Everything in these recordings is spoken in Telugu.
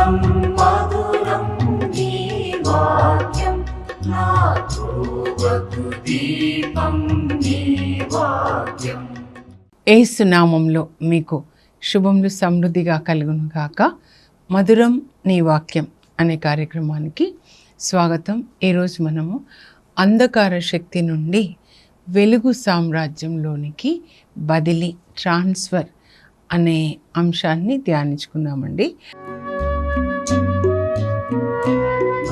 మధురం మధురం నీ వాక్యం నా త్రోవకు దీపం నీ వాక్యం. యేసు నామంలో మీకు శుభములు సమృద్ధిగా కలుగును గాక. మధురం నీ వాక్యం అనే కార్యక్రమానికి స్వాగతం. ఈరోజు మనము అంధకార శక్తి నుండి వెలుగు సామ్రాజ్యంలోనికి బదిలీ, ట్రాన్స్ఫర్ అనే అంశాన్ని ధ్యానించుకుందామండి.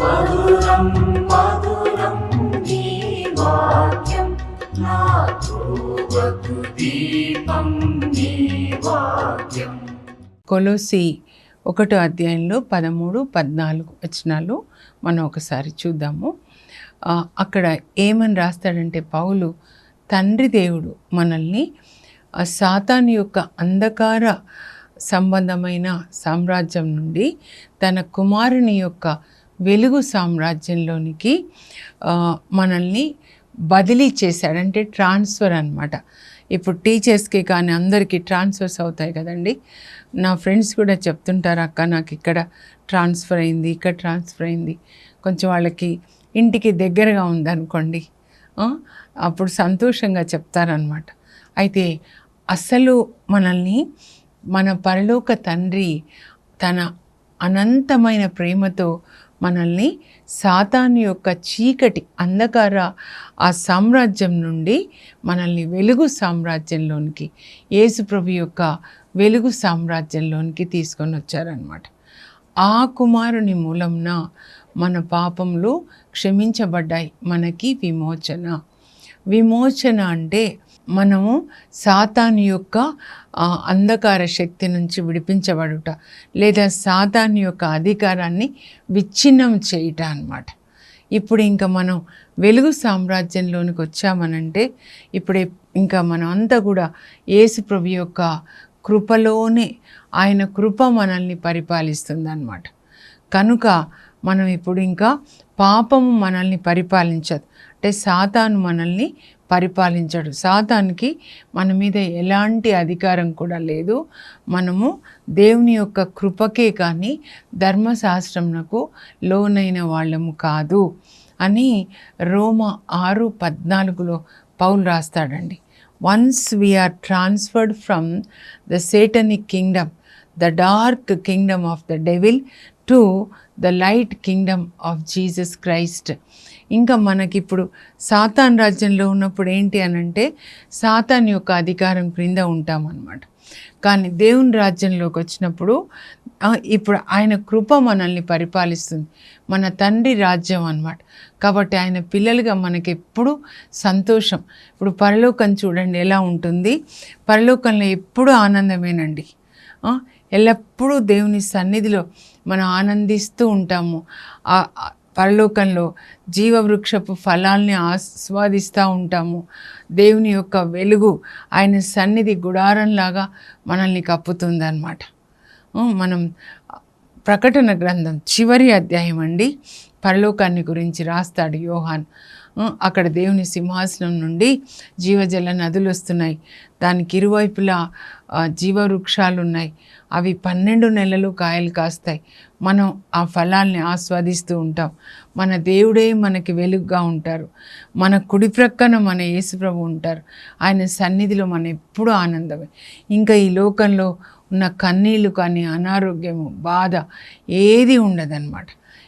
మధురం మధురం నీ వాక్యం నా త్రోవకు దీపం నీ వాక్యం. కొలొస్సీ 1వ అధ్యాయంలో 13, 14 వచనాలు మనం ఒకసారి చూద్దాము. అక్కడ ఏమని రాస్తాడంటే పౌలు, తండ్రి దేవుడు మనల్ని సాతాను యొక్క అంధకార సంబంధమైన సామ్రాజ్యం నుండి తన కుమారుని యొక్క వెలుగు సామ్రాజ్యంలోనికి మనల్ని బదిలీ చేశాడంటే ట్రాన్స్ఫర్ అన్నమాట. ఇప్పుడు టీచర్స్కి కానీ అందరికీ ట్రాన్స్ఫర్స్ అవుతాయి కదండి. నా ఫ్రెండ్స్ కూడా చెప్తుంటారు, అక్క నాకు ఇక్కడ ట్రాన్స్ఫర్ అయింది, ఇక్కడ ట్రాన్స్ఫర్ అయింది. కొంచెం వాళ్ళకి ఇంటికి దగ్గరగా ఉందనుకోండి, అప్పుడు సంతోషంగా చెప్తారనమాట. అయితే అసలు మనల్ని మన పరలోక తండ్రి తన అనంతమైన ప్రేమతో మనల్ని సాతాను యొక్క చీకటి అంధకార ఆ సామ్రాజ్యం నుండి మనల్ని వెలుగు సామ్రాజ్యంలోనికి, యేసుప్రభు యొక్క వెలుగు సామ్రాజ్యంలోనికి తీసుకొని వచ్చారనమాట. ఆ కుమారుని మూలంన మన పాపములు క్షమించబడ్డాయి. మనకి విమోచన అంటే మనము సాతాను యొక్క అంధకార శక్తి నుంచి విడిపించబడుట, లేదా సాతాను యొక్క అధికారాన్ని విచ్ఛిన్నం చేయుట అన్నమాట. ఇప్పుడు ఇంకా మనం వెలుగు సామ్రాజ్యంలోనికి వచ్చామనంటే ఇప్పుడే ఇంకా మనం అంతా కూడా యేసు ప్రభు యొక్క కృపలోనే, ఆయన కృప మనల్ని పరిపాలిస్తుంది అన్నమాట. కనుక మనం ఇప్పుడు ఇంకా పాపము మనల్ని పరిపాలించదు, అంటే సాతాను మనల్ని పరిపాలించడు. సాతానికి మన మీద ఎలాంటి అధికారం కూడా లేదు. మనము దేవుని యొక్క కృపకే కానీ ధర్మశాస్త్రంకు లోనైన వాళ్ళము కాదు అని రోమా 6:14 పౌలు రాస్తాడండి. Once we transferred from the satanic kingdom, the dark kingdom of the devil to the light kingdom of Jesus Christ. ఇంకా మనకిప్పుడు సాతాన్ రాజ్యంలో ఉన్నప్పుడు ఏంటి అనంటే సాతాన్ యొక్క అధికారం క్రింద ఉంటామన్నమాట. కానీ దేవుని రాజ్యంలోకి వచ్చినప్పుడు ఇప్పుడు ఆయన కృప మనల్ని పరిపాలిస్తుంది, మన తండ్రి రాజ్యం అన్నమాట. కాబట్టి ఆయన పిల్లలుగా మనకి ఎప్పుడు సంతోషం. ఇప్పుడు పరలోకం చూడండి ఎలా ఉంటుంది. పరలోకంలో ఎప్పుడూ ఆనందమేనండి. ఎల్లప్పుడూ దేవుని సన్నిధిలో మనం ఆనందిస్తూ ఉంటాము. పరలోకంలో జీవవృక్షపు ఫలాల్ని ఆస్వాదిస్తూ ఉంటాము. దేవుని యొక్క వెలుగు ఆయన సన్నిధి గుడారంలాగా మనల్ని కప్పుతుంది అన్నమాట. మనం ప్రకటన గ్రంథం చివరి అధ్యాయం అండి, పరలోకాన్ని గురించి రాస్తాడు యోహాన్. అక్కడ దేవుని సింహాసనం నుండి జీవజల నదులు వస్తున్నాయి. దానికి ఇరువైపులా జీవవృక్షాలు ఉన్నాయి. అవి 12 నెలలు కాయలు కాస్తాయి. మనం ఆ ఫలాల్ని ఆస్వాదిస్తూ ఉంటాం. మన దేవుడే మనకి వెలుగుగా ఉంటారు. మన కుడి ప్రక్కన మన యేసుప్రభు ఉంటారు. ఆయన సన్నిధిలో మన ఎప్పుడూ ఆనందమే. ఇంకా ఈ లోకంలో ఉన్న కన్నీళ్ళు కానీ, అనారోగ్యము, బాధ ఏది ఉండదన్నమాట.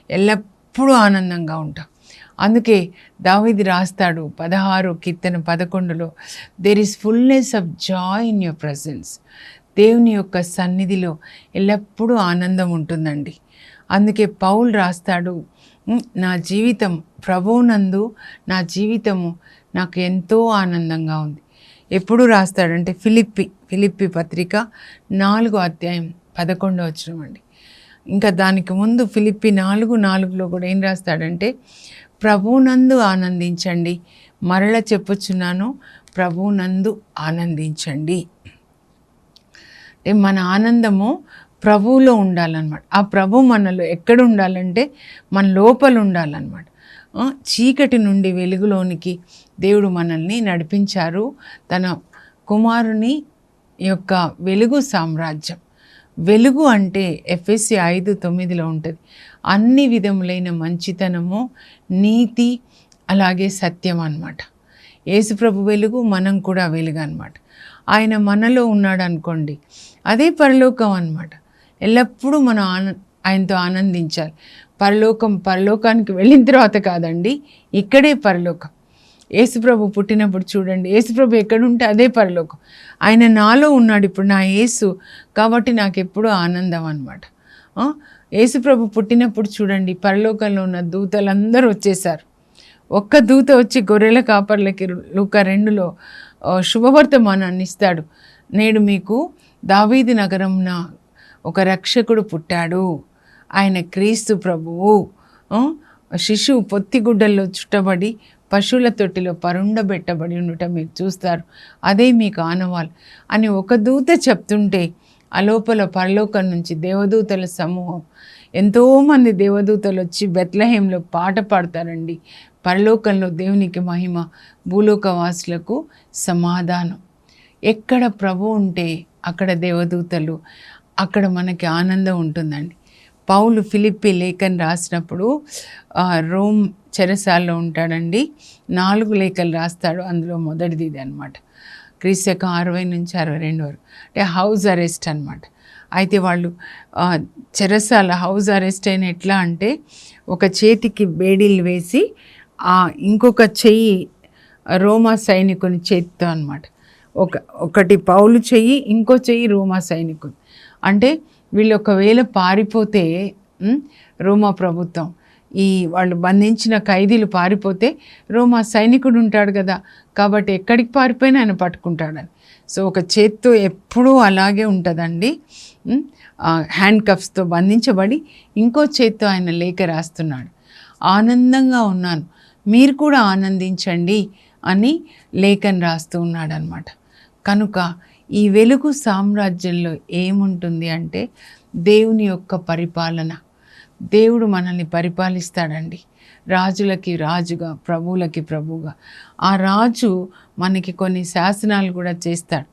ఎల్లప్పుడూ ఆనందంగా ఉంటాం. అందుకే దావీదు రాస్తాడు 16:11 there is fulness of joy in your presence. దేవుని యొక్క సన్నిధిలో ఎల్లప్పుడూ ఆనందం ఉంటుందండి. అందుకే పౌలు రాస్తాడు, నా జీవితం ప్రభువునందు నా జీవితము నాకు ఎంతో ఆనందంగా ఉంది. ఎప్పుడు రాస్తాడంటే ఫిలిప్పి పత్రిక 4వ అధ్యాయం 11వ వచనం అండి. ఇంకా దానికి ముందు ఫిలిప్పి 4:4 కూడా ఏం రాస్తాడంటే, ప్రభువునందు ఆనందించండి, మరల చెప్పుచున్నాను ప్రభువునందు ఆనందించండి. మన ఆనందము ప్రభువులో ఉండాలన్నమాట. ఆ ప్రభు మనలో ఎక్కడ ఉండాలంటే మన లోపల ఉండాలన్నమాట. చీకటి నుండి వెలుగులోనికి దేవుడు మనల్ని నడిపించారు. తన కుమారుని యొక్క వెలుగు సామ్రాజ్యం, వెలుగు అంటే ఎఫెసీ 5:9 ఉంటుంది. అన్ని విధములైన మంచితనము, నీతి, అలాగే సత్యం అన్నమాట. యేసుప్రభు వెలుగు, మనం కూడా వెలుగు అన్నమాట. ఆయన మనలో ఉన్నాడు అనుకోండి, అదే పరలోకం అన్నమాట. ఎల్లప్పుడూ మనం ఆయనతో ఆనందించాలి. పరలోకానికి వెళ్ళిన తర్వాత కాదండి, ఇక్కడే పరలోకం. యేసుప్రభు పుట్టినప్పుడు చూడండి, యేసుప్రభు ఎక్కడుంటే అదే పరలోకం. ఆయన నాలో ఉన్నాడు, ఇప్పుడు నా యేసు, కాబట్టి నాకు ఎప్పుడూ ఆనందం అన్నమాట. యేసుప్రభు పుట్టినప్పుడు చూడండి, పరలోకంలో ఉన్న దూతలందరూ వచ్చేసారు. ఒక్క దూత వచ్చి గొర్రెల కాపర్లకి లూకా 2లో శుభవర్తమానాన్ని ఇస్తాడు. నేడు మీకు దావీదు నగరమున ఒక రక్షకుడు పుట్టాడు, ఆయన క్రీస్తు ప్రభువు. శిశువు పొత్తిగుడ్డల్లో చుట్టబడి పశువుల తొట్టిలో పరుండబెట్టబడి ఉండటం మీరు చూస్తారు, అదే మీకు ఆనవాలు అని ఒక దూత చెప్తుంటే, ఆ లోపల పరలోకం నుంచి దేవదూతల సమూహం, ఎంతోమంది దేవదూతలు వచ్చి బెత్లెహేంలో పాట పాడతారండి. పరలోకంలో దేవునికి మహిమ, భూలోకవాసులకు సమాధానం. ఎక్కడ ప్రభు ఉంటే అక్కడ దేవదూతలు, అక్కడ మనకి ఆనందం ఉంటుందండి. పౌలు ఫిలిప్పీ లేఖను రాసినప్పుడు రోమ్ చెరసాల్లో ఉంటాడండి. 4 లేఖలు రాస్తాడు, అందులో మొదటిది ఇది అనమాట. క్రీస్తు 60 నుంచి 62 వరకు, అంటే హౌస్ అరెస్ట్ అనమాట. అయితే వాళ్ళు చెరసాల హౌస్ అరెస్ట్ అయిన ఎట్లా అంటే, ఒక చేతికి బేడీలు వేసి ఇంకొక చెయ్యి రోమా సైనికుని చేతితో అనమాట. ఒకటి పౌలు చెయ్యి, ఇంకో చెయ్యి రోమా సైనికుని. అంటే వీళ్ళు ఒకవేళ పారిపోతే, రోమా ప్రభుత్వం వాళ్ళు బంధించిన ఖైదీలు పారిపోతే, రోమా సైనికుడు ఉంటాడు కదా, కాబట్టి ఎక్కడికి పారిపోయినా ఆయన పట్టుకుంటాడని. సో ఒక చేత్తో ఎప్పుడూ అలాగే ఉంటుందండి, హ్యాండ్ కఫ్స్తో బంధించబడి, ఇంకో చేత్తో ఆయన లేఖ రాస్తున్నాడు. ఆనందంగా ఉన్నాను, మీరు కూడా ఆనందించండి అని లేఖను రాస్తూ ఉన్నాడు అనమాట. కనుక ఈ వెలుగు సామ్రాజ్యంలో ఏముంటుంది అంటే, దేవుని యొక్క పరిపాలన. దేవుడు మనల్ని పరిపాలిస్తాడండి, రాజులకి రాజుగా, ప్రభువులకి ప్రభువుగా. ఆ రాజు మనకి కొన్ని శాసనాలు కూడా చేస్తాడు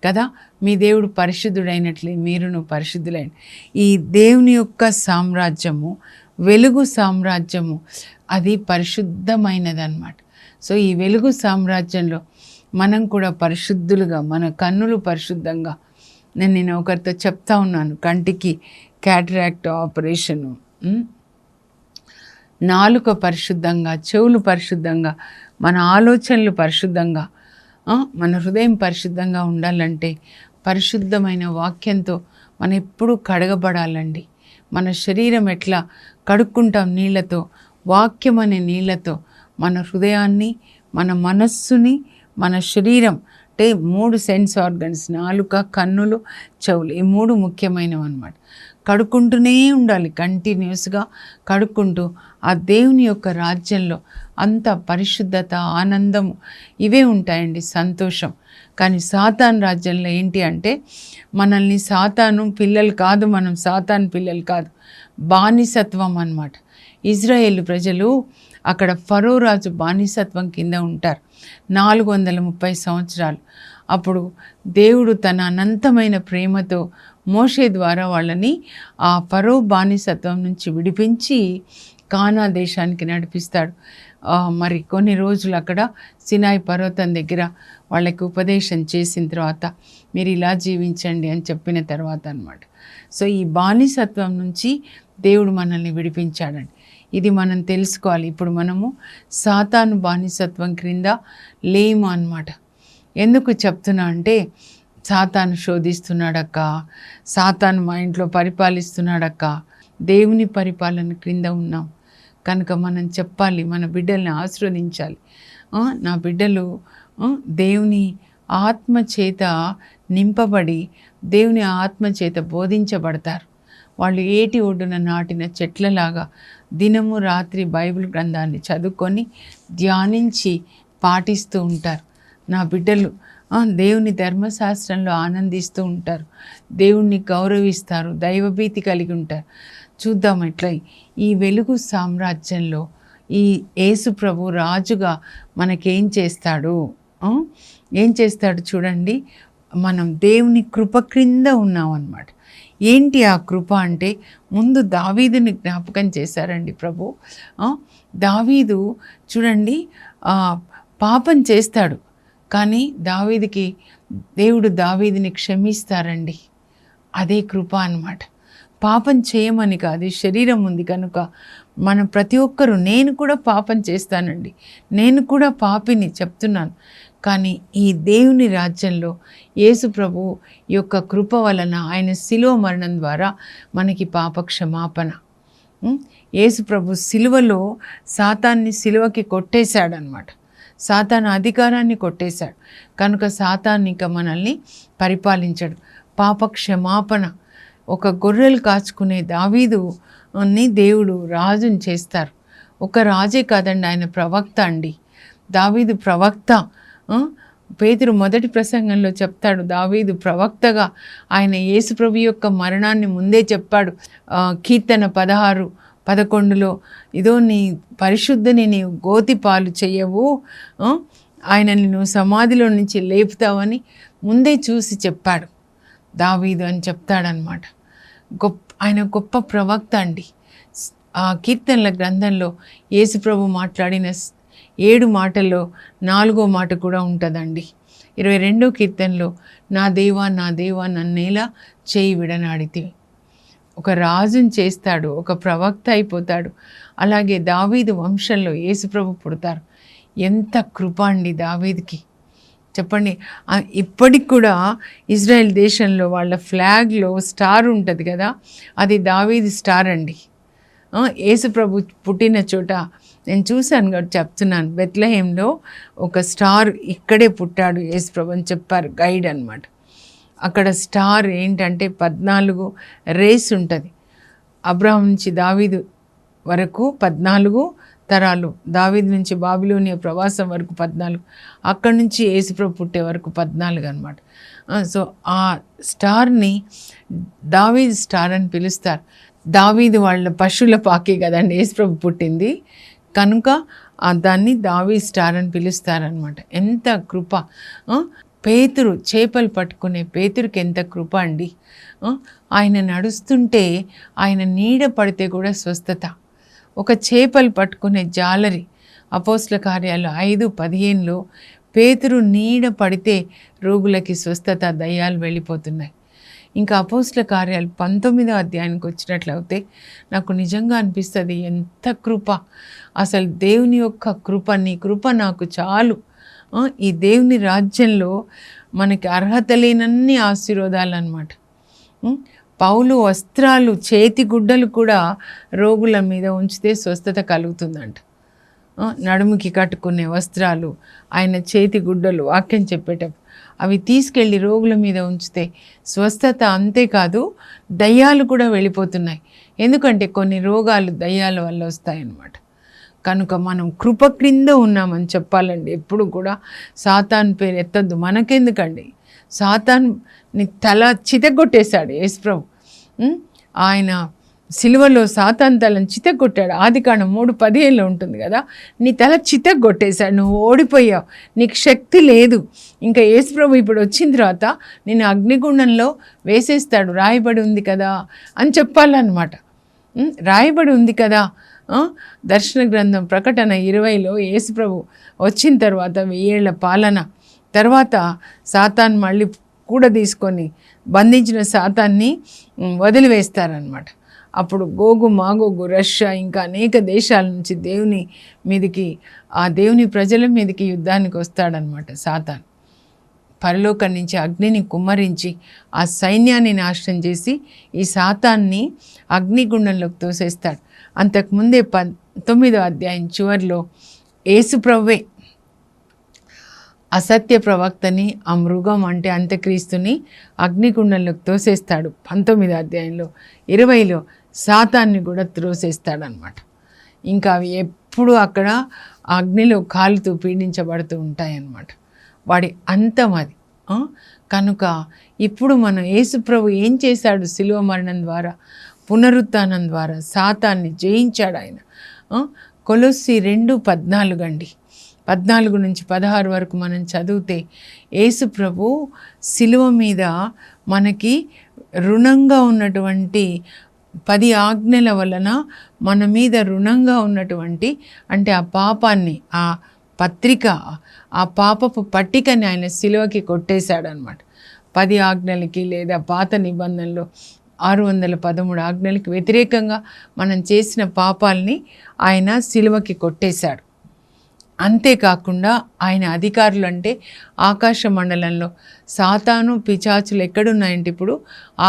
కదా. మీ దేవుడు పరిశుద్ధుడైనట్లే మీరును పరిశుద్ధులైన. ఈ దేవుని యొక్క సామ్రాజ్యము, వెలుగు సామ్రాజ్యము, అది పరిశుద్ధమైనదన్నమాట. సో ఈ వెలుగు సామ్రాజ్యంలో మనం కూడా పరిశుద్ధులుగా, మన కన్నులు పరిశుద్ధంగా. నేను ఒకరితో చెప్తా ఉన్నాను, కంటికి క్యాటరాక్ట్ ఆపరేషను, నాలుక పరిశుద్ధంగా, చెవులు పరిశుద్ధంగా, మన ఆలోచనలు పరిశుద్ధంగా, మన హృదయం పరిశుద్ధంగా ఉండాలంటే పరిశుద్ధమైన వాక్యంతో మనం ఎప్పుడూ కడగబడాలండి. మన శరీరం ఎట్లా కడుక్కుంటాం నీళ్ళతో, వాక్యం అనే నీళ్ళతో మన హృదయాన్ని, మన మనస్సుని, మన శరీరం, అంటే 3 సెన్స్ ఆర్గన్స్, నాలుక, కన్నులు, చెవులు, ఈ 3 ముఖ్యమైనవి అన్నమాట. కడుక్కుంటూనే ఉండాలి, కంటిన్యూస్గా కడుక్కుంటూ. ఆ దేవుని యొక్క రాజ్యంలో అంత పరిశుద్ధత, ఆనందము ఇవే ఉంటాయండి, సంతోషం. కానీ సాతాను రాజ్యంలో ఏంటి అంటే, మనల్ని సాతాను పిల్లలు కాదు, మనం సాతాను పిల్లలు కాదు, బానిసత్వం అన్నమాట. ఇజ్రాయేలు ప్రజలు అక్కడ ఫరో రాజు బానిసత్వం కింద ఉంటారు 430 సంవత్సరాలు. అప్పుడు దేవుడు తన అనంతమైన ప్రేమతో మోషే ద్వారా వాళ్ళని ఆ ఫరో బానిసత్వం నుంచి విడిపించి కానా దేశానికి నడిపిస్తాడు. మరి కొన్ని రోజులు అక్కడ సినాయి పర్వతం దగ్గర వాళ్ళకి ఉపదేశం చేసిన తర్వాత, మీరు ఇలా జీవించండి అని చెప్పిన తర్వాత అన్నమాట. సో ఈ బానిసత్వం నుంచి దేవుడు మనల్ని విడిపించాడండి. ఇది మనం తెలుసుకోవాలి. ఇప్పుడు మనము సాతాను బానిసత్వం క్రింద లేము అన్నమాట. ఎందుకు చెప్తున్నా అంటే, సాతాను శోధిస్తున్నాడక్క, సాతాను మా ఇంట్లో పరిపాలిస్తున్నాడక్క, దేవుని పరిపాలన క్రింద ఉన్నాం కనుక మనం చెప్పాలి, మన బిడ్డల్ని ఆశీర్వదించాలి. నా బిడ్డలు దేవుని ఆత్మ చేత నింపబడి, దేవుని ఆత్మ చేత బోధించబడతారు. వాళ్ళు ఏటి ఒడ్డున నాటిన చెట్లలాగా దినము రాత్రి బైబిల్ గ్రంథాన్ని చదువుకొని ధ్యానించి పాటిస్తూ ఉంటారు. నా బిడ్డలు దేవుని ధర్మశాస్త్రంలో ఆనందిస్తూ ఉంటారు, దేవుణ్ణి గౌరవిస్తారు, దైవభీతి కలిగి ఉంటారు. చూద్దాం ఎట్లా ఈ వెలుగు సామ్రాజ్యంలో ఈ యేసు ప్రభు రాజుగా మనకేం చేస్తాడు, ఏం చేస్తాడు చూడండి. మనం దేవుని కృప క్రింద ఉన్నాం అన్నమాట. ఏంటి ఆ కృప అంటే, ముందు దావీదుని జ్ఞాపకం చేశారండి ప్రభు. దావీదు చూడండి పాపం చేస్తాడు, కానీ దేవుడు దావీదుని క్షమిస్తారండి. అదే కృప అన్నమాట. పాపం చేయమని కాదు, శరీరం ఉంది కనుక మనం ప్రతి ఒక్కరూ, నేను కూడా పాపం చేస్తానండి, నేను కూడా పాపిని చెప్తున్నాను. కానీ ఈ దేవుని రాజ్యంలో యేసు ప్రభు యొక్క కృప వలన, ఆయన శిలువ మరణం ద్వారా మనకి పాప క్షమాపణ. యేసు ప్రభు శిలువలో సాతాన్ని శిలువకి కొట్టేశాడనమాట. సాతాను అధికారాన్ని కొట్టేశాడు కనుక సాతాను ఇక మనల్ని పరిపాలించాడు. పాప క్షమాపణ. ఒక గొర్రెలు కాచుకునే దావీదుని దేవుడు రాజుని చేస్తారు. ఒక రాజే కాదండి, ఆయన ప్రవక్త అండి. దావీదు ప్రవక్త. పేతురు మొదటి ప్రసంగంలో చెప్తాడు, దావీదు ప్రవక్తగా ఆయన యేసుప్రభు యొక్క మరణాన్ని ముందే చెప్పాడు. కీర్తన 16:11లో, ఇదో నీ పరిశుద్ధని నీవు గోతి పాలు చెయ్యవు, ఆయనని నువ్వు సమాధిలో నుంచి లేపుతావని ముందే చూసి చెప్పాడు దావీదు అని చెప్తాడనమాట. ఆయన గొప్ప ప్రవక్త అండి. ఆ కీర్తనల గ్రంథంలో యేసుప్రభు మాట్లాడిన 7 మాటల్లో 4వ మాట కూడా ఉంటుందండి. 22వ కీర్తనలో, నా దేవా నా దేవా నన్నేలా చేయి విడనాడితివి. ఒక రాజుని చేస్తాడు, ఒక ప్రవక్త అయిపోతాడు. అలాగే దావీదు వంశంలో యేసుప్రభు పుడతారు. ఎంత కృప అండి దావీదుకి చెప్పండి. ఇప్పటికి కూడా ఇజ్రాయెల్ దేశంలో వాళ్ళ ఫ్లాగ్లో స్టార్ ఉంటుంది కదా, అది దావీదు స్టార్ అండి. యేసుప్రభు పుట్టిన చోట నేను చూశాను కాబట్టి చెప్తున్నాను. బెత్లెహేంలో ఒక స్టార్, ఇక్కడే పుట్టాడు యేసుప్రభు అని చెప్పారు గైడ్ అన్నమాట. అక్కడ స్టార్ ఏంటంటే 14 రేస్ ఉంటుంది. అబ్రహాం నుంచి దావీదు వరకు 14 తరాలు, దావీదు నుంచి బాబిలోనియా ప్రవాసం వరకు 14, అక్కడి నుంచి యేసుప్రభు పుట్టే వరకు 14 అనమాట. సో ఆ స్టార్ని దావీదు స్టార్ అని పిలుస్తారు. దావీదు వాళ్ళ పశువుల పాకే కదండి యేసుప్రభు పుట్టింది కనుక దాన్ని దావీదు స్టార్ అని పిలుస్తారనమాట. ఎంత కృప. పేతురు, చేపలు పట్టుకునే పేతురుకి ఎంత కృప అండి. ఆయన నడుస్తుంటే ఆయన నీడ పడితే కూడా స్వస్థత. ఒక చేపలు పట్టుకునే జాలరి, అపోస్తల కార్యాలు 5:15లో పేతురు నీడ పడితే రోగులకి స్వస్థత, దయ్యాలు వెళ్ళిపోతున్నాయి. ఇంకా అపోస్తల కార్యాలు 19వ అధ్యాయానికి వచ్చినట్లయితే నాకు నిజంగా అనిపిస్తుంది, ఎంత కృప అసలు దేవుని యొక్క కృప. నీ కృప నాకు చాలు. ఈ దేవుని రాజ్యంలో మనకి అర్హత లేనన్ని ఆశీర్వాదాలు అన్నమాట. పౌలు వస్త్రాలు, చేతి గుడ్డలు కూడా రోగుల మీద ఉంచితే స్వస్థత కలుగుతుందంట. నడుముకి కట్టుకునే వస్త్రాలు, ఆయన చేతి గుడ్డలు, వాక్యం చెప్పేటప్పుడు అవి తీసుకెళ్ళి రోగుల మీద ఉంచితే స్వస్థత. అంతేకాదు దయ్యాలు కూడా వెళ్ళిపోతున్నాయి. ఎందుకంటే కొన్ని రోగాలు దయ్యాల వల్ల వస్తాయన్నమాట. కనుక మనం కృప క్రింద ఉన్నామని చెప్పాలండి. ఎప్పుడు కూడా సాతాన్ పేరు ఎత్తద్దు. మనకెందుకండి, సాతాన్ని తల చితగొట్టేశాడు యేసుప్రభు. ఆయన సిలువలో సాతాన్ తలను చితగొట్టాడు. ఆదికాండం 3:15లో ఉంటుంది కదా, నీ తల చితగొట్టేశాడు, నువ్వు ఓడిపోయావు, నీకు శక్తి లేదు. ఇంకా యేసుప్రభు ఇప్పుడు వచ్చిన తర్వాత నేను అగ్నిగుండంలో వేసేస్తాడు, రాయబడి ఉంది కదా అని చెప్పాలన్నమాట. రాయబడి ఉంది కదా. దర్శన గ్రంథం ప్రకటన 20లో యేసుప్రభు వచ్చిన తర్వాత 1000 ఏళ్ల పాలన తర్వాత సాతాన్ మళ్ళీ కూడా తీసుకొని బంధించిన సాతాన్ని వదిలివేస్తారనమాట. అప్పుడు గోగు మాగోగు, రష్యా, ఇంకా అనేక దేశాల నుంచి దేవుని మీదకి, ఆ దేవుని ప్రజల మీదకి యుద్ధానికి వస్తాడనమాట సాతాన్. పరలోకం నుంచి అగ్నిని కుమ్మరించి ఆ సైన్యాన్ని నాశనం చేసి ఈ సాతాన్ని అగ్నిగుండంలోకి తోసేస్తాడు. అంతకుముందే 19వ అధ్యాయం చివరిలో యేసుప్రభువే అసత్య ప్రవక్తని, ఆ మృగం అంటే అంత్యక్రీస్తుని అగ్నిగుండంలోకి తోసేస్తాడు. 19వ అధ్యాయంలో 20లో సాతాన్ని కూడా త్రోసేస్తాడనమాట. ఇంకా అవి ఎప్పుడు అక్కడ అగ్నిలో కాలుతూ పీడించబడుతూ ఉంటాయన్నమాట. వాడి అంతం అది. కనుక ఇప్పుడు మనం యేసుప్రభు ఏం చేశాడు? శిలువ మరణం ద్వారా, పునరుత్థానం ద్వారా సాతాన్ని జయించాడు ఆయన. కొలొస్సీ 2:14 అండి. 14 నుంచి 16 వరకు మనం చదివితే యేసు ప్రభు శిలువ మీద మనకి రుణంగా ఉన్నటువంటి 10 ఆజ్ఞల వలన మన మీద రుణంగా ఉన్నటువంటి, అంటే ఆ పాపాన్ని, ఆ పత్రిక, ఆ పాపపు పట్టికని ఆయన శిలువకి కొట్టేశాడనమాట. 10 ఆజ్ఞలకి లేదా పాత నిబంధనలో 613 ఆజ్ఞలకి వ్యతిరేకంగా మనం చేసిన పాపాలని ఆయన శిలువకి కొట్టేశాడు. అంతేకాకుండా ఆయన అధికారులు, అంటే ఆకాశ మండలంలో సాతాను పిశాచులు ఎక్కడున్నాయంటే ఇప్పుడు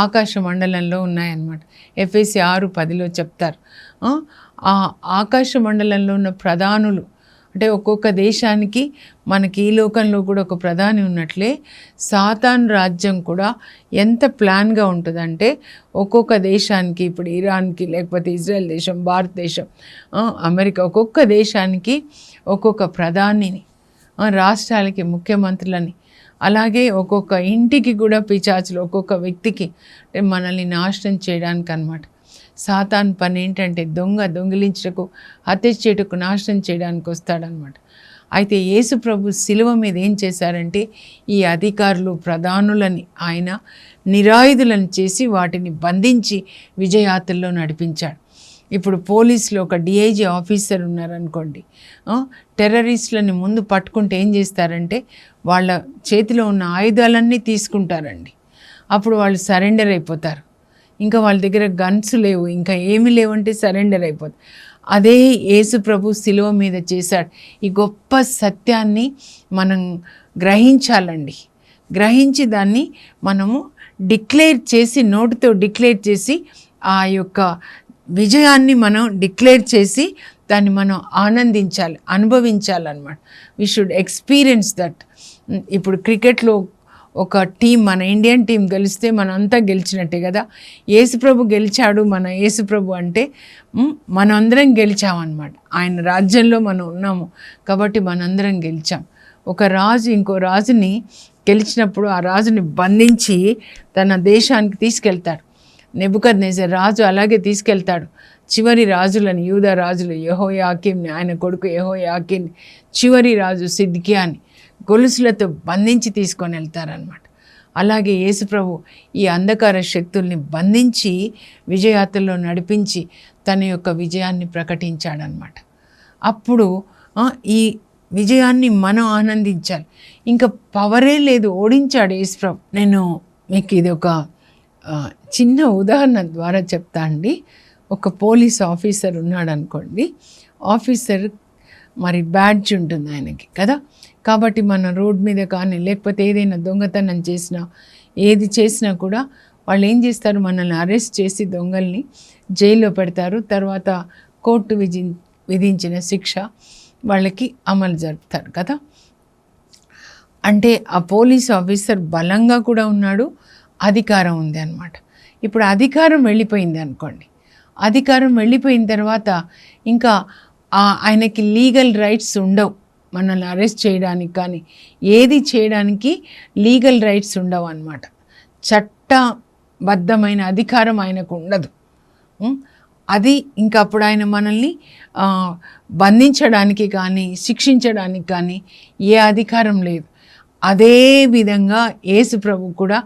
ఆకాశ మండలంలో ఉన్నాయన్నమాట. ఎఫెసీ 6:10లో చెప్తారు. ఆ ఆకాశ మండలంలో ఉన్న ప్రధానులు, అంటే ఒక్కొక్క దేశానికి మనకి ఈ లోకంలో కూడా ఒక ప్రధాని ఉన్నట్లే సాతాన్ రాజ్యం కూడా ఎంత ప్లాన్గా ఉంటుందంటే ఒక్కొక్క దేశానికి, ఇప్పుడు ఇరాన్కి, లేకపోతే ఇజ్రాయెల్ దేశం, భారతదేశం, అమెరికా, ఒక్కొక్క దేశానికి ఒక్కొక్క ప్రధానిని, రాష్ట్రాలకి ముఖ్యమంత్రులని, అలాగే ఒక్కొక్క ఇంటికి కూడా పిశాచులు, ఒక్కొక్క వ్యక్తికి మనల్ని నాశనం చేయడానికి అన్నమాట. సాతాన్ పని ఏంటంటే దొంగిలించటకు, హత్య చేయటకు, నాశనం చేయడానికి వస్తాడనమాట. అయితే యేసు ప్రభు శిలువ మీద ఏం చేశారంటే ఈ అధికారులు, ప్రధానులని ఆయన నిరాయుధులను చేసి వాటిని బంధించి విజయయాత్రలో నడిపించాడు. ఇప్పుడు పోలీసులో ఒక డిఐజీ ఆఫీసర్ ఉన్నారనుకోండి, టెర్రరిస్టులని ముందు పట్టుకుంటే ఏం చేస్తారంటే వాళ్ళ చేతిలో ఉన్న ఆయుధాలన్నీ తీసుకుంటారండి. అప్పుడు వాళ్ళు సరెండర్ అయిపోతారు. ఇంకా వాళ్ళ దగ్గర గన్స్ లేవు, ఇంకా ఏమీ లేవంటే సరెండర్ అయిపోతుంది. అదే యేసు ప్రభు శిలువ మీద చేశాడు. ఈ గొప్ప సత్యాన్ని మనం గ్రహించాలండి. గ్రహించి దాన్ని మనము డిక్లేర్ చేసి, నోటితో డిక్లేర్ చేసి, ఆ యొక్క విజయాన్ని మనం డిక్లేర్ చేసి దాన్ని మనం ఆనందించాలి, అనుభవించాలన్నమాట. We should experience that. ఇప్పుడు క్రికెట్లో ఒక టీం, మన ఇండియన్ టీం గెలిస్తే మనం అంతా గెలిచినట్టే కదా. యేసుప్రభు గెలిచాడు, మన యేసుప్రభు అంటే మనందరం గెలిచామన్నమాట. ఆయన రాజ్యంలో మనం ఉన్నాము కాబట్టి మనందరం గెలిచాం. ఒక రాజు ఇంకో రాజుని గెలిచినప్పుడు ఆ రాజుని బంధించి తన దేశానికి తీసుకెళ్తాడు. నెబుకద్నెజర్ రాజు అలాగే తీసుకెళ్తాడు చివరి రాజులని, యూదా రాజులు, యెహోయాకీంని, ఆయన కొడుకు యెహోయాకీన్ని, చివరి రాజు సిద్కియాని గొలుసులతో బంధించి తీసుకొని వెళ్తారనమాట. అలాగే యేసుప్రభు ఈ అంధకార శక్తుల్ని బంధించి విజయయాత్రలో నడిపించి తన యొక్క విజయాన్ని ప్రకటించాడనమాట. అప్పుడు ఈ విజయాన్ని మనం ఆనందించాలి. ఇంకా పవరే లేదు, ఓడించాడు యేసుప్రభు. నేను మీకు ఇది ఒక చిన్న ఉదాహరణ ద్వారా చెప్తా అండి. ఒక పోలీస్ ఆఫీసర్ ఉన్నాడు అనుకోండి. ఆఫీసర్ మరి బ్యాడ్జ్ ఉంటుంది ఆయనకి కదా. కాబట్టి మన రోడ్ మీద కానీ లేకపోతే ఏదైనా దొంగతనం చేసినా, ఏది చేసినా కూడా వాళ్ళు ఏం చేస్తారు, మనల్ని అరెస్ట్ చేసి దొంగల్ని జైల్లో పెడతారు. తర్వాత కోర్టు విధించిన శిక్ష వాళ్ళకి అమలు జరుపుతారు కదా. అంటే ఆ పోలీస్ ఆఫీసర్ బలంగా కూడా ఉన్నాడు, అధికారం ఉంది అన్నమాట. ఇప్పుడు అధికారం వెళ్ళిపోయింది అనుకోండి. అధికారం వెళ్ళిపోయిన తర్వాత ఇంకా ఆయనకి లీగల్ రైట్స్ ఉండవు. మనల్ని అరెస్ట్ చేయడానికి కానీ ఏది చేయడానికి లీగల్ రైట్స్ ఉండవు అన్నమాట. చట్టబద్ధమైన అధికారం ఆయనకు ఉండదు. అది ఇంకా అప్పుడు ఆయన మనల్ని బంధించడానికి కానీ శిక్షించడానికి కానీ ఏ అధికారం లేదు. అదే విధంగా యేసు ప్రభు కూడా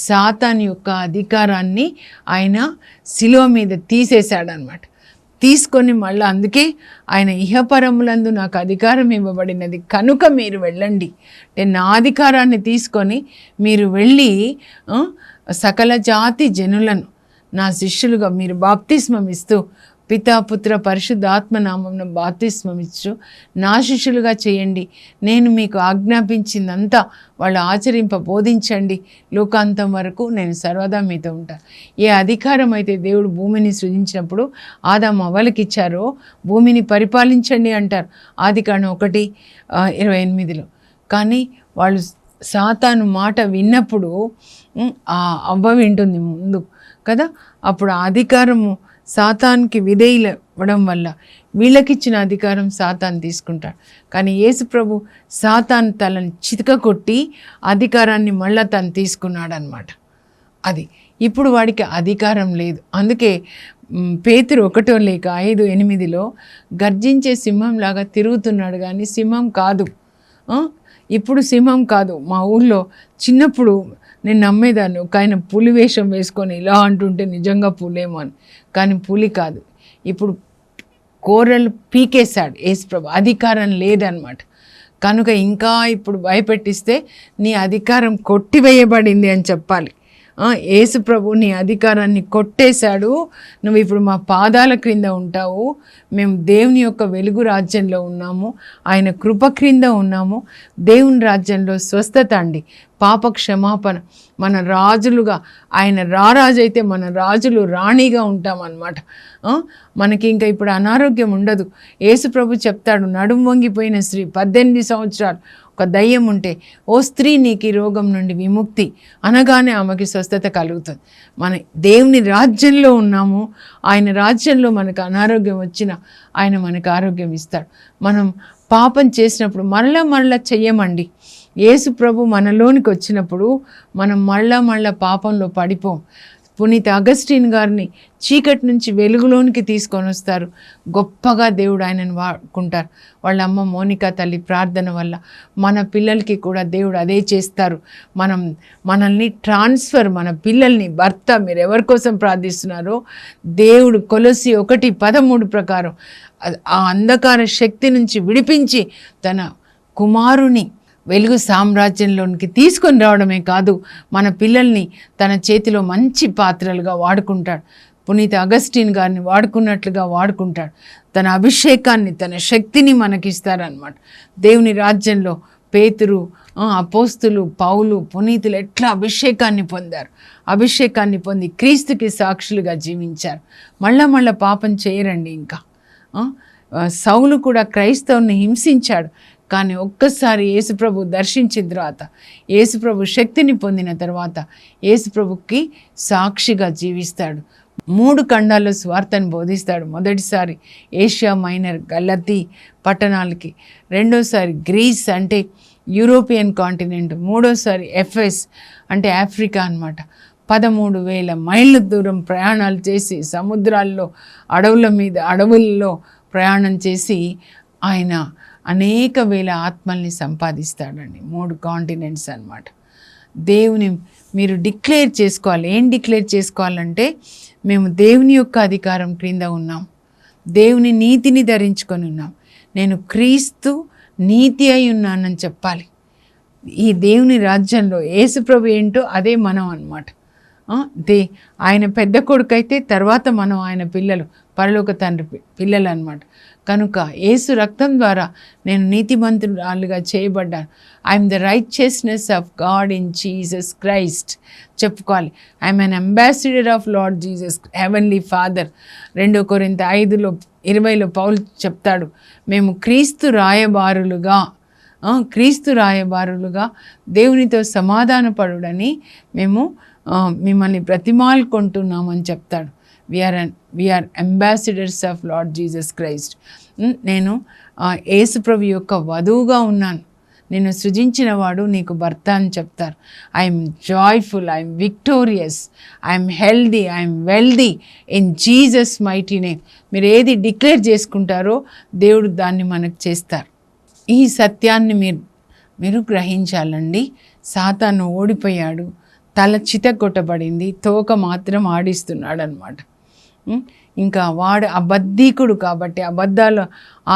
సాతాను యొక్క అధికారాన్ని ఆయన శిలువ మీద తీసేశాడనమాట. తీసుకొని మళ్ళీ అందుకే ఆయన ఇహపరములందు నాకు అధికారం ఇవ్వబడినది కనుక మీరు వెళ్ళండి, నా అధికారాన్ని తీసుకొని మీరు వెళ్ళి సకల జాతి జనులను నా శిష్యులుగా మీరు బాప్తిస్మం ఇస్తూ పితాపుత్ర పరిశుద్ధాత్మ నామమున బాప్తిస్మం ఇచ్చు నా శిష్యులుగా చేయండి, నేను మీకు ఆజ్ఞాపించిందంతా వాళ్ళు ఆచరింప బోధించండి, లోకాంతం వరకు నేను సర్వదా మీతో ఉంటాను. ఏ అధికారం అయితే దేవుడు భూమిని సృజించినప్పుడు ఆదాము అవ్వలకి ఇచ్చారో భూమిని పరిపాలించండి అంటారు ఆదికాండం 1:28. కానీ వాళ్ళు సాతాను మాట విన్నప్పుడు ఆ అవ్వ వింటుంది ముందు కదా. అప్పుడు ఆ అధికారము సాతాన్కి విధేయులవ్వడం వల్ల వీళ్ళకిచ్చిన అధికారం సాతాన్ తీసుకుంటాడు. కానీ యేసు ప్రభు సాతాన్ తలని చితక కొట్టి అధికారాన్ని మళ్ళా తను తీసుకున్నాడు అనమాట. అది ఇప్పుడు వాడికి అధికారం లేదు. అందుకే పేతురు 1:5-8 గర్జించే సింహంలాగా తిరుగుతున్నాడు కానీ సింహం కాదు. ఇప్పుడు సింహం కాదు. మా ఊళ్ళో చిన్నప్పుడు నేను నమ్మేదాన్ని, ఒక ఆయన పులి వేషం వేసుకొని ఇలా అంటుంటే నిజంగా పులేమో అని, కానీ పులి కాదు. ఇప్పుడు కోరలు పీకేశాడు యేసుప్రభు, అధికారం లేదనమాట. కనుక ఇంకా ఇప్పుడు భయపెట్టిస్తే నీ అధికారం కొట్టివేయబడింది అని చెప్పాలి. యేసు ప్రభు నీ అధికారాన్ని కొట్టేశాడు, నువ్వు ఇప్పుడు మా పాదాల క్రింద ఉంటావు. మేము దేవుని యొక్క వెలుగు రాజ్యంలో ఉన్నాము, ఆయన కృప క్రింద ఉన్నాము. దేవుని రాజ్యంలో స్వస్థత అండి, పాప క్షమాపణ. మన రాజులుగా, ఆయన రారాజు అయితే మన రాజులు రాణిగా ఉంటామన్నమాట. మనకి ఇంకా ఇప్పుడు అనారోగ్యం ఉండదు. యేసు ప్రభు చెప్తాడు, నడుము వంగిపోయిన స్త్రీ 18 సంవత్సరాలు ఒక దయ్యం ఉంటే, ఓ స్త్రీ నీకు ఈ రోగం నుండి విముక్తి అనగానే ఆమెకి స్వస్థత కలుగుతుంది. మన దేవుని రాజ్యంలో ఉన్నాము, ఆయన రాజ్యంలో మనకు అనారోగ్యం వచ్చినా ఆయన మనకు ఆరోగ్యం ఇస్తాడు. మనం పాపం చేసినప్పుడు మరలా చెయ్యమండి. యేసు ప్రభు మనలోనికి వచ్చినప్పుడు మనం మళ్ళా పాపంలో పడిపోం. పునీత అగస్టిన్ గారిని చీకటి నుంచి వెలుగులోనికి తీసుకొని వస్తారు. గొప్పగా దేవుడు ఆయనను వాడుకుంటారు. వాళ్ళ అమ్మ మోనికా తల్లి ప్రార్థన వల్ల మన పిల్లలకి కూడా దేవుడు అదే చేస్తారు. మనల్ని ట్రాన్స్ఫర్, మన పిల్లల్ని, భర్త మీరు ఎవరి కోసం ప్రార్థిస్తున్నారో దేవుడు కొలొస్సి 1:13 ప్రకారం ఆ అంధకార శక్తి నుంచి విడిపించి తన కుమారుని వెలుగు సామ్రాజ్యంలోనికి తీసుకొని రావడమే కాదు, మన పిల్లల్ని తన చేతిలో మంచి పాత్రలుగా వాడుకుంటాడు. పునీత అగస్టిన్ గారిని వాడుకున్నట్లుగా వాడుకుంటాడు. తన అభిషేకాన్ని, తన శక్తిని మనకిస్తారనమాట. దేవుని రాజ్యంలో పేతురు, అపోస్తులు, పౌలు, పునీతులు ఎట్లా అభిషేకాన్ని పొందారు. అభిషేకాన్ని పొంది క్రీస్తుకి సాక్షులుగా జీవించారు. మళ్ళా పాపం చేయరండి. ఇంకా సౌలు కూడా క్రైస్తవుని హింసించాడు, కానీ ఒక్కసారి యేసుప్రభు దర్శించిన తర్వాత, యేసుప్రభు శక్తిని పొందిన తర్వాత యేసుప్రభుకి సాక్షిగా జీవిస్తాడు. 3 ఖండాల్లో స్వార్థను బోధిస్తాడు. మొదటిసారి ఏషియా మైనర్ గలతీ పట్టణాలకి, రెండోసారి గ్రీస్ అంటే యూరోపియన్ కాంటినెంట్, మూడోసారి ఎఫెస్ అంటే ఆఫ్రికా అన్నమాట. 13,000 మైళ్ళ దూరం ప్రయాణాలు చేసి, సముద్రాల్లో, అడవుల్లో ప్రయాణం చేసి ఆయన అనేక వేల ఆత్మల్ని సంపాదిస్తాడండి. 3 కాంటినెంట్స్ అన్నమాట. దేవుని మీరు డిక్లేర్ చేసుకోవాలి. ఏం డిక్లేర్ చేసుకోవాలంటే, మేము దేవుని యొక్క అధికారం క్రింద ఉన్నాం, దేవుని నీతిని ధరించుకొని ఉన్నాం, నేను క్రీస్తు నీతి అయి ఉన్నానని చెప్పాలి. ఈ దేవుని రాజ్యంలో యేసుప్రభు ఏంటో అదే మనం అన్నమాట. ఆయన పెద్ద కొడుకు అయితే తర్వాత మనం ఆయన పిల్లలు, పరలోక తండ్రి పిల్లలు అన్నమాట. కనుక యేసు రక్తం ద్వారా నేను నీతిమంతురాలుగా చేయబడ్డాను. I'm the righteousness of God in Jesus Christ చెప్పుకోవాలి. I'm an ambassador of Lord Jesus heavenly Father. 2 కొరింథీ 5:20 పౌలు చెప్తాడు, మేము క్రీస్తు రాయబారులుగా దేవునితో సమాధానపడుడని మేము మిమ్మల్ని బ్రతిమాలుకుంటున్నామని చెప్తాడు. We are ambassadors of Lord Jesus Christ. నేను యేసుప్రభు యొక్క వధువుగా ఉన్నాను, నేను సృజించిన వాడు నీకు భర్త అని చెప్తారు. I'm joyful, I'm victorious, I'm healthy, I'm wealthy in Jesus mighty name. మీరు ఏది డిక్లేర్ చేసుకుంటారో దేవుడు దాన్ని మనకు చేస్తారు. ఈ సత్యాన్ని మీరు గ్రహించాలండి. సాతాను ఓడిపోయాడు, తల చితగొట్టబడింది, తోక మాత్రం ఆడిస్తున్నాడు అనమాట. ఇంకా వాడు అబద్ధీకుడు కాబట్టి అబద్ధాలు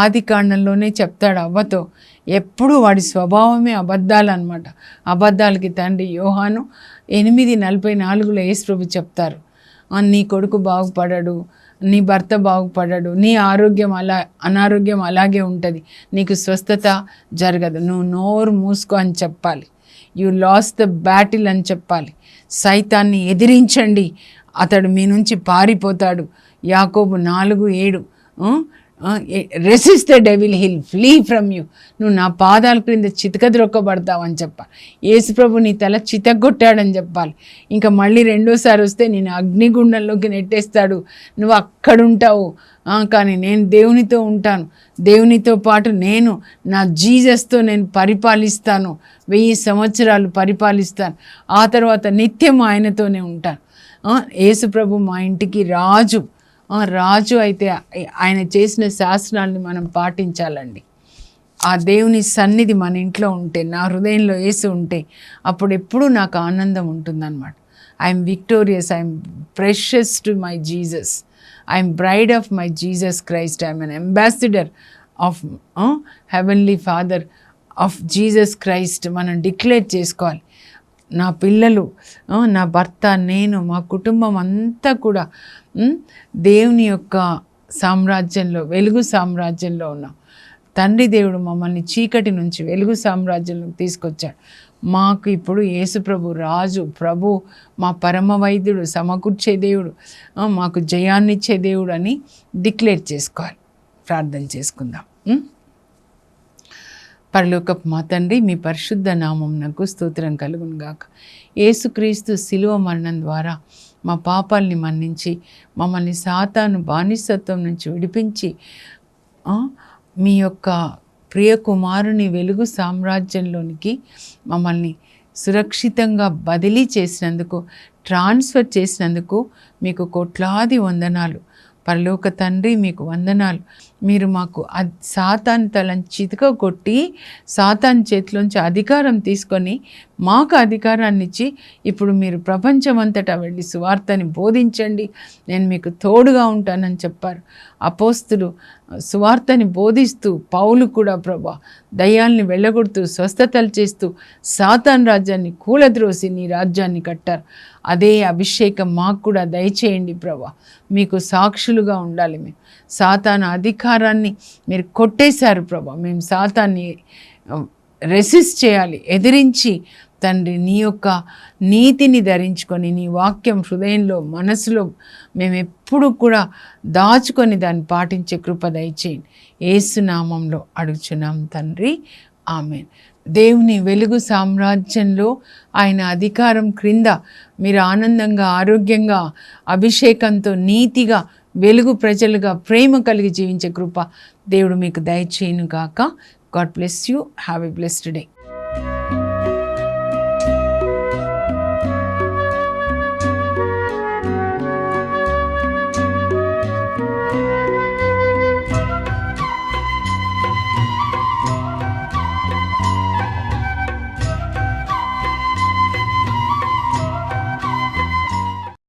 ఆది కాండంలోనే చెప్తాడు అవ్వతో. ఎప్పుడు వాడి స్వభావమే అబద్ధాలు అనమాట. అబద్ధాలకి తండ్రి యోహాను 8:44 యేసుప్రభు చెప్తారు, నీ కొడుకు బాగుపడడు, నీ భర్త బాగుపడడు, నీ అనారోగ్యం అలాగే ఉంటుంది, నీకు స్వస్థత జరగదు, నువ్వు నోరు మూసుకో అని చెప్పాలి. యు లాస్ ద బ్యాటిల్ అని చెప్పాలి. సైతాన్ని ఎదిరించండి, అతడు మీ నుంచి పారిపోతాడు. యాకోబు 4:7 resist the devil, hill flea from you. నువ్వు నా పాదాల క్రింద చితకద్రొక్కబడతావు అని చెప్పాలి. యేసుప్రభు నీ తల చితగొట్టాడని చెప్పాలి. ఇంకా మళ్ళీ రెండోసారి వస్తే నేను అగ్నిగుండంలోకి నెట్టేస్తాడు, నువ్వు అక్కడుంటావు. కానీ నేను దేవునితో ఉంటాను, దేవునితో పాటు నేను నా జీసస్తో నేను పరిపాలిస్తాను, 1000 సంవత్సరాలు పరిపాలిస్తాను, ఆ తర్వాత నిత్యం ఆయనతోనే ఉంటాను. యేసు ప్రభు మా ఇంటికి రాజు. రాజు అయితే ఆయన చేసిన శాసనాల్ని మనం పాటించాలండి. ఆ దేవుని సన్నిధి మన ఇంట్లో ఉంటే, నా హృదయంలో యేసు ఉంటే, అప్పుడు ఎప్పుడూ నాకు ఆనందం ఉంటుందన్నమాట. I'm victorious, I'm precious to my Jesus, I'm braid of my Jesus Christ, I'm an ambassador of heavenly father of Jesus Christ మనం డిక్లేర్ చేసుకోవాలి. నా పిల్లలు, నా భర్త, నేను, మా కుటుంబం అంతా కూడా దేవుని యొక్క సామ్రాజ్యంలో, వెలుగు సామ్రాజ్యంలో ఉన్నాం. తండ్రి దేవుడు మమ్మల్ని చీకటి నుంచి వెలుగు సామ్రాజ్యంలోకి తీసుకొచ్చాడు. మాకు ఇప్పుడు యేసుప్రభు రాజు, ప్రభు, మా పరమ వైద్యుడు, సమకూర్చే దేవుడు, మాకు జయాన్నిచ్చే దేవుడు అని డిక్లేర్ చేసుకోవాలి. ప్రార్థన చేసుకుందాం. పరలోకపు మా తండ్రి, మీ పరిశుద్ధ నామమునకు స్తోత్రం కలుగును గాక. యేసుక్రీస్తు శిలువ మరణం ద్వారా మా పాపాలని మన్నించి మమ్మల్ని సాతాను బానిసత్వం నుంచి విడిపించి మీ యొక్క ప్రియ కుమారుని వెలుగు సామ్రాజ్యంలోనికి మమ్మల్ని సురక్షితంగా బదిలీ చేసినందుకు, ట్రాన్స్ఫర్ చేసినందుకు మీకు కోట్లాది వందనాలు. పరలోక తండ్రి, మీకు వందనాలు. మీరు మాకు సాతాను తలని చితక కొట్టి సాతాను చేతిలోంచి అధికారం తీసుకొని మాకు అధికారాన్ని ఇచ్చి ఇప్పుడు మీరు ప్రపంచమంతటా వెళ్ళి సువార్తని బోధించండి, నేను మీకు తోడుగా ఉంటానని చెప్పారు. అపోస్తులు సువార్తని బోధిస్తూ, పౌలు కూడా ప్రభా దయ్యాల్ని వెళ్ళగొడుతూ, స్వస్థతలు చేస్తూ సాతాను రాజ్యాన్ని కూలద్రోసి నీ రాజ్యాన్ని కట్టారు. అదే అభిషేకం మాకు కూడా దయచేయండి ప్రభా. మీకు సాక్షులుగా ఉండాలి. మేము సాతాను అధికారాన్ని మీరు కొట్టేశారు ప్రభా. మేము సాతాన్ని రెసిస్ట్ చేయాలి, ఎదిరించి తండ్రి నీ యొక్క నీతిని ధరించుకొని, నీ వాక్యం హృదయంలో, మనసులో మేము ఎప్పుడు కూడా దాచుకొని దాన్ని పాటించే కృప దయచేయండి. యేసు నామంలో అడుగుచున్నాం తండ్రి, ఆమేన్. దేవుని వెలుగు సామ్రాజ్యంలో ఆయన అధికారం క్రింద మీరు ఆనందంగా, ఆరోగ్యంగా, అభిషేకంతో, నీతిగా, వెలుగు ప్రజలుగా, ప్రేమ కలిగి జీవించే కృప దేవుడు మీకు దయచేయును గాక. God bless you. Have a blessed day.